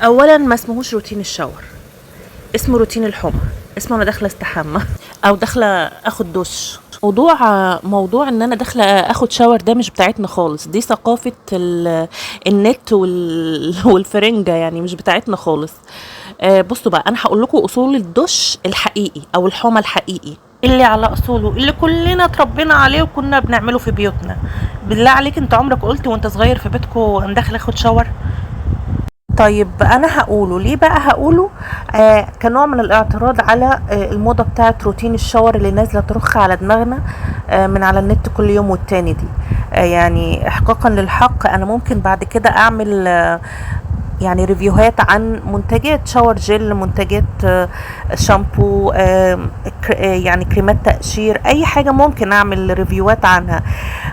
اولا ما اسمهوش روتين الشاور، اسمه روتين الحمى. اسمه انا داخله استحمى او داخله اخد دش. موضوع ان انا داخله اخد شاور ده مش بتاعتنا خالص، دي ثقافه النت والفرنجه، يعني مش بتاعتنا خالص. بصوا بقى، انا هقول لكم اصول الدش الحقيقي او الحمى الحقيقي اللي على اصوله، اللي كلنا اتربينا عليه وكنا بنعمله في بيوتنا. بالله عليك، انت عمرك قلت وانت صغير في بيتكم انا داخله اخد شاور؟ طيب انا هقوله ليه بقى. هقوله كنوع من الاعتراض على الموضه بتاعه روتين الشاور اللي نازله ترخ على دماغنا من على النت كل يوم والتاني دي. يعني احقاقا للحق، انا ممكن بعد كده اعمل يعني ريفيوهات عن منتجات شاور جل، منتجات شامبو، يعني كريمات تقشير، اي حاجه ممكن اعمل ريفيوهات عنها.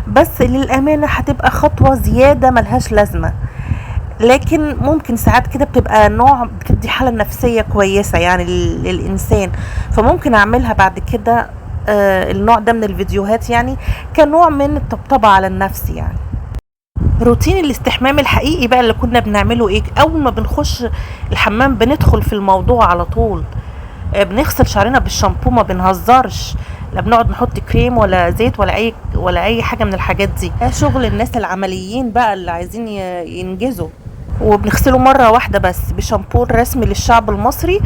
بس للامانه هتبقى خطوه زياده ملهاش لازمه، لكن ممكن ساعات كده بتبقى نوع بتدي حالة نفسية كويسة يعني للإنسان، فممكن أعملها بعد كده النوع ده من الفيديوهات، يعني كنوع من الطبطبة على النفس. يعني روتين الاستحمام الحقيقي بقى اللي كنا بنعمله ايه؟ أول ما بنخش الحمام بندخل في الموضوع على طول، بنغسل شعرنا بالشامبو، ما بنهزرش، لا بنقعد نحط كريم ولا زيت ولا اي حاجه من الحاجات دي. ده شغل الناس العمليين بقى اللي عايزين ينجزوا. وبنغسله مرة واحدة بس بشامبو الرسمي للشعب المصري،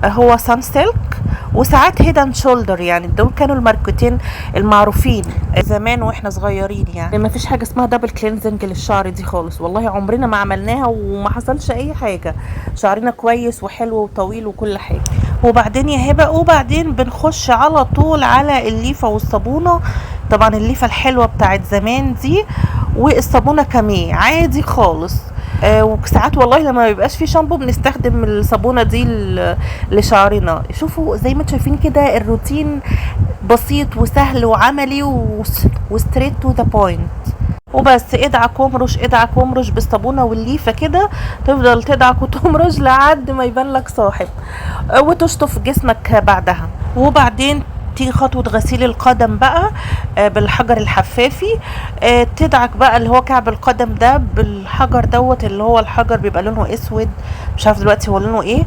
هو سان سيلك، وساعات هيدن شولدر. يعني دول كانوا الماركتين المعروفين زمان واحنا صغيرين. يعني ما فيش حاجة اسمها دبل كلينزنج للشعر دي خالص، والله عمرنا ما عملناها وما حصلش اي حاجة، شعرنا كويس وحلو وطويل وكل حاجة. وبعدين يا هبة، وبعدين بنخش على طول على الليفة والصابونة، طبعا الليفة الحلوة بتاعت زمان دي، والصابونة كمية عادي خالص. وساعات والله لما ما بيبقاش في شامبو بنستخدم الصابونه دي لشعرنا. شوفوا زي ما انتم شايفين كده، الروتين بسيط وسهل وعملي وستريت تو ذا بوينت. وبس ادعك وامرش، ادعك وامرش بالصابونه والليفه كده، تفضل تدعك وتمرش لحد ما يبان لك صاحب، وتشطف جسمك بعدها. وبعدين تيجي خطوة غسيل القدم بقى بالحجر الحفافي. تدعك بقى اللي هو كعب القدم ده بالحجر دوت، اللي هو الحجر بيبقى لونه اسود، مش عارف دلوقتي هو لونه ايه.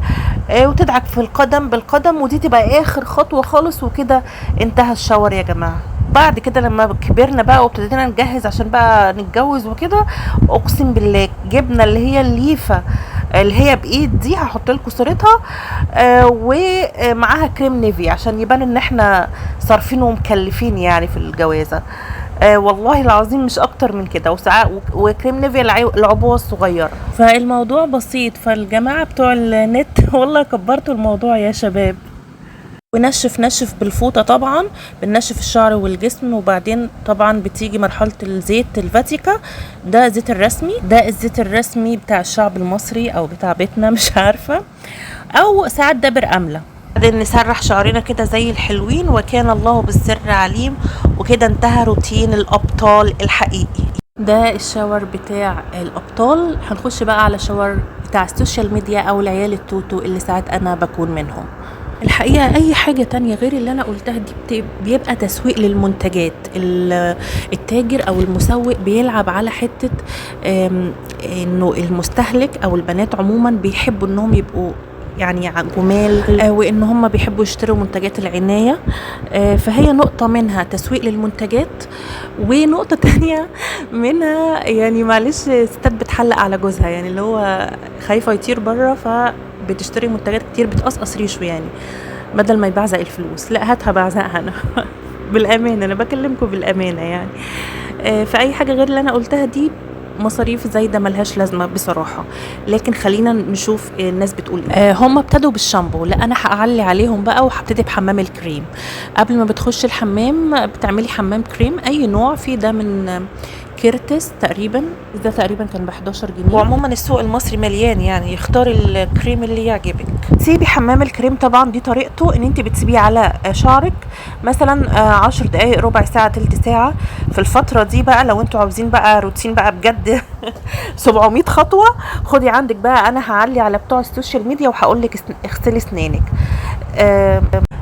وتدعك في القدم بالقدم، ودي تبقى اخر خطوة خالص، وكده انتهى الشاور يا جماعة. بعد كده لما كبرنا بقى وابتدينا نجهز عشان بقى نتجوز وكده، اقسم بالله جبنا اللي هي الليفه اللي هي بايد دي، هحط لكم صورتها، ومعاها كريم نيفي عشان يبان ان احنا صارفين ومكلفين يعني في الجوازه. والله العظيم مش اكتر من كده، وساعات وكريم نيفي العبوه الصغيره. فالموضوع بسيط، فالجماعه بتوع النت والله كبرتوا الموضوع يا شباب. ونشف بالفوطة، طبعا بننشف الشعر والجسم، وبعدين طبعا بتيجي مرحلة الزيت الفاتيكا، ده الزيت الرسمي، ده الزيت الرسمي بتاع الشعب المصري او بتاع بيتنا مش عارفة، او ساعات دابر املة. بعدين نسرح شعرنا كده زي الحلوين، وكان الله بالسر عليم. وكده انتهى روتين الابطال الحقيقي. ده الشاور بتاع الابطال. هنخش بقى على شاور بتاع السوشيال ميديا او العيال التوتو اللي ساعات انا بكون منهم. الحقيقة أي حاجة تانية غير اللي أنا قلتها دي بيبقى تسويق للمنتجات. التاجر أو المسوق بيلعب على حتة إنه المستهلك أو البنات عموما بيحبوا إنهم يبقوا يعني جمال، وإن هم بيحبوا يشتروا منتجات العناية. فهي نقطة منها تسويق للمنتجات، ونقطة تانية منها يعني معلش ستات بتحلق على جوزها، يعني اللي هو خايفة يطير بره بتشتري منتجات كتير بتقصقص ريشه، يعني بدل ما يبعزق الفلوس لا هاتها بعزقها انا بالامانه، انا بكلمكم بالامانه يعني. فاي حاجه غير اللي انا قلتها دي مصاريف زايده ملهاش لازمه بصراحه. لكن خلينا نشوف الناس بتقول ايه. هم ابتدوا بالشامبو، لا انا هعلي عليهم بقى وهبتدي بحمام الكريم. قبل ما بتخش الحمام بتعملي حمام كريم اي نوع، في ده من كيرتس تقريبا، ده تقريبا كان ب11 جنيه. وعموما السوق المصري مليان، يعني يختار الكريم اللي يعجبك. تسيبي حمام الكريم، طبعا دي طريقته ان انت بتسيبيه على شعرك مثلا 10 دقايق، ربع ساعه، تلت ساعه. في الفتره دي بقى لو انتوا عاوزين بقى روتين بقى بجد 700 خطوه، خدي عندك بقى، انا هعلي على بتوع السوشيال ميديا وهقول لك اغسلي اسنانك.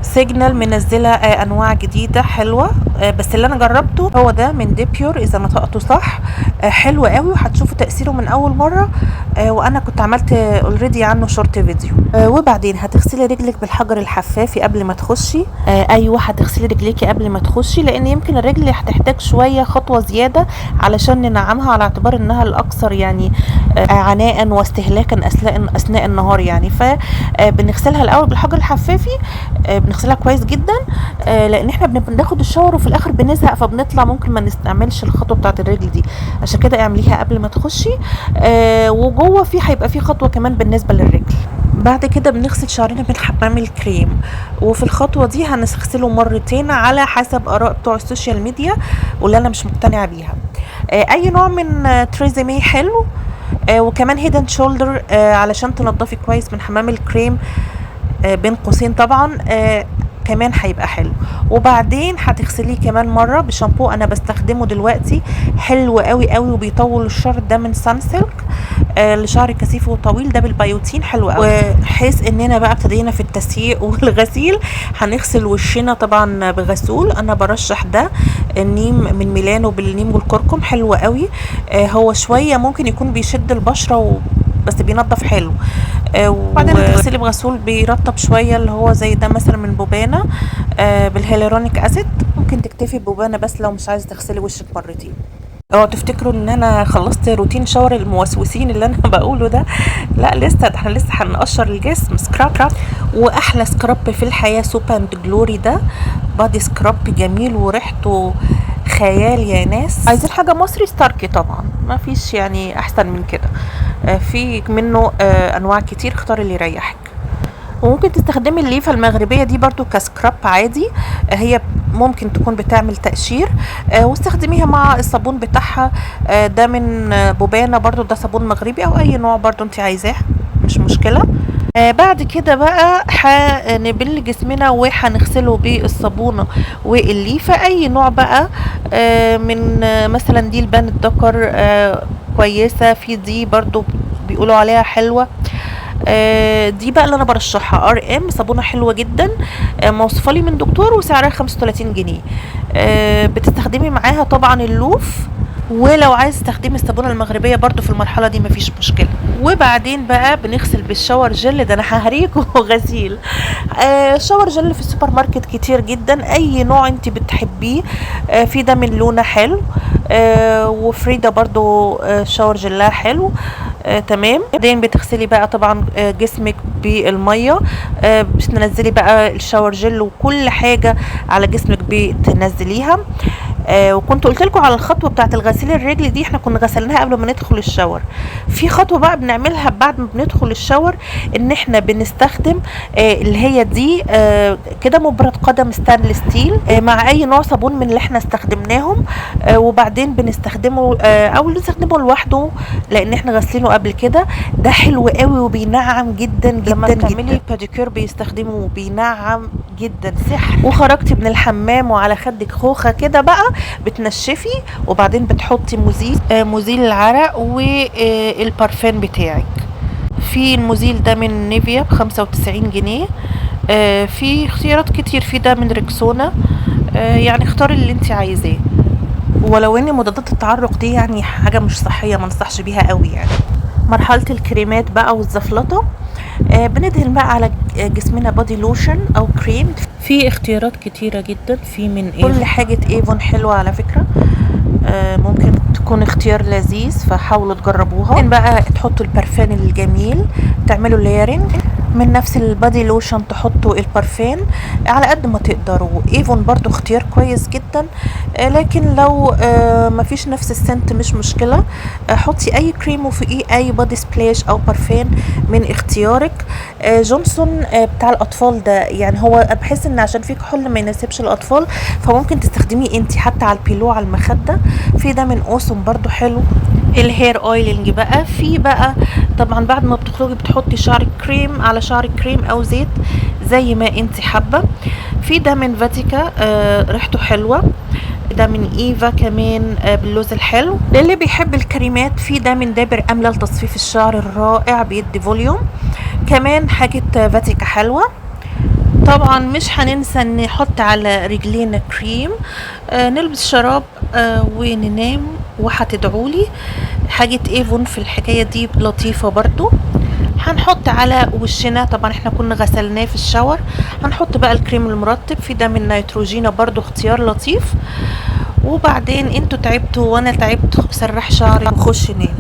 سيجنال منزله انواع جديده حلوه، بس اللي انا جربته هو ده من ديبيور اذا نطقته صح. حلو قوي وهتشوفوا تأثيره من اول مرة. وانا كنت عملت اوريدي عنه شورت فيديو. وبعدين هتغسلي رجلك بالحجر الحفافي قبل ما تخشي. ايوه هتغسلي رجليكي قبل ما تخشي، لان يمكن الرجل هتحتاج شوية خطوة زيادة علشان ننعمها، على اعتبار انها الاكثر يعني عناء واستهلاكا اثناء النهار يعني. فبنغسلها الاول بالحجر الحفافي، بنغسلها كويس جدا، لان احنا بناخد الشاور وفي الاخر بنزهق فبنطلع ممكن ما نستعملش الخطوه بتاعه الرجل دي. عشان كده اعمليها قبل ما تخشي. وجوه هيبقى في خطوه كمان بالنسبه للرجل. بعد كده بنغسل شعرنا من حمام الكريم، وفي الخطوه دي هنغسله مرتين على حسب اراء بتوع السوشيال ميديا واللي انا مش مقتنعه بيها. اي نوع من تريزيمي حلو، وكمان هيدن شولدر علشان تنضفي كويس من حمام الكريم، بين قوسين طبعا، كمان هيبقى حلو. وبعدين هتغسليه كمان مره بشامبو انا بستخدمه دلوقتي، حلو قوي قوي وبيطول الشعر، ده من سانسيلك لشعر كثيف وطويل، ده بالبيوتين حلو قوي. وحيث اننا بقى ابتدينا في التسييق والغسيل، هنغسل وشنا طبعا بغسول. انا برشح ده النيم من ميلانو بالنيم والكركم، حلو قوي. هو شويه ممكن يكون بيشد البشره بس بينضف حلو. وبعدين تغسلي بغسول بيرطب شويه، اللي هو زي ده مثلا من بوبانا بالهيالورونيك اسيد. ممكن تكتفي ببوبانا بس لو مش عايزه تغسلي وشك مرتين. تفتكروا ان انا خلصت روتين شاور الموسوسين اللي انا بقوله ده؟ لا لسه، ده احنا لسه هنقشر الجسم سكراب. واحلى سكراب في الحياه سوب اند جلوري، ده بادي سكراب جميل وريحته خيال يا ناس. عايزين حاجه مصري ستاركي طبعا، ما فيش يعني احسن من كده. في منه انواع كتير، اختار اللي يريحك. وممكن تستخدمي الليفه المغربيه دي برضو كسكراب عادي، هي ممكن تكون بتعمل تقشير، واستخدميها مع الصابون بتاعها، ده من بوبانا برضو، ده صابون مغربي او اي نوع برضو انت عايزاه، مش مشكله. بعد كده بقى هنبل جسمنا وهنغسله بالصابونه والليفه، اي نوع بقى، من مثلا دي البان الدكر كويسه، في دي برضو بيقولوا عليها حلوه. دي بقى اللي انا برشحها، RM صابونه حلوه جدا، موصفه لي من دكتور وسعرها 35 جنيه. بتستخدمي معاها طبعا اللوف، ولو عايز تستخدمي الصابونه المغربيه برضو في المرحله دي مفيش مشكله. وبعدين بقى بنغسل بالشاور جل، ده انا ههريكوا غسيل. شاور جل في السوبر ماركت كتير جدا، اي نوع انت بتحبيه. في ده من لونه حلو، وفريدا برضو شاور جلها حلو. تمام. بعدين بتغسلي بقى طبعا جسمك بالميه، بتنزلي بقى الشاور جل وكل حاجه على جسمك بتنزليها. وكنت قلت لكم على الخطوه بتاعه الغسيل الرجل دي، احنا كنا غسلناها قبل ما ندخل الشاور. في خطوه بقى بنعملها بعد ما بندخل الشاور، ان احنا بنستخدم اللي هي دي كده مبرد قدم ستانلس ستيل، مع اي نوع صابون من اللي احنا استخدمناهم. وبعدين بنستخدمه او بنستخدمه لوحده لان احنا غسلينه قبل كده. ده حلو قوي وبينعم جدا جدا. لما بتعملي باديكير بيستخدمه بينعم جدا، سحر. وخرجتي من الحمام وعلى خدك خوخه كده بقى، بتنشفي وبعدين بتحطي مزيل العرق والبارفان بتاعك. في المزيل ده من نيفيا ب95 جنيه. في اختيارات كتير، في ده من ريكسونا، يعني اختاري اللي انت عايزاه. ولو ان مضادات التعرق دي يعني حاجه مش صحيه، ما انصحش بيها قوي يعني. مرحله الكريمات بقى والزفلطه، بندهن بقى على جسمنا بودي لوشن او كريم. في اختيارات كتيره جدا، في من كل حاجه ايفون حلوه على فكره، ممكن تكون اختيار لذيذ، فحاولوا تجربوها. ممكن بقى تحطوا البرفان الجميل، تعملوا لايرنج من نفس البادي لوشن، تحطوا البرفان على قد ما تقدروا. ايفون برضو اختيار كويس جدا، لكن لو مفيش نفس السنت مش مشكله، حطي اي كريم وفوقيه اي بادي سبلاش او برفان من اختيارك. جونسون بتاع الاطفال ده، يعني هو بحس ان عشان فيه كحول ما يناسبش الاطفال، فممكن تستخدميه انت حتى على البيلو على المخده. في ده من اوسم برضو حلو. الهير اويلنج بقى، في بقى طبعا بعد ما بتخرجي بتحطي شعرك كريم على شعرك كريم او زيت زي ما انت حابه. في ده من فاتيكا، ريحته حلوه. ده من ايفا كمان، باللوز الحلو. للي بيحب الكريمات، في ده من دابر املة لتصفيف الشعر الرائع، بيدي فوليوم. كمان حاجه فاتيكا حلوه. طبعا مش هننسى نحط على رجلينا كريم. نلبس شراب وننام وهتدعولي. حاجة ايفون في الحكاية دي لطيفة برضو. هنحط على وشنا، طبعا احنا كنا غسلناه في الشاور، هنحط بقى الكريم المرطب في ده من نيتروجينا، برضو اختيار لطيف. وبعدين انتوا تعبتوا وانا تعبت، سرح شعري نخش ننام.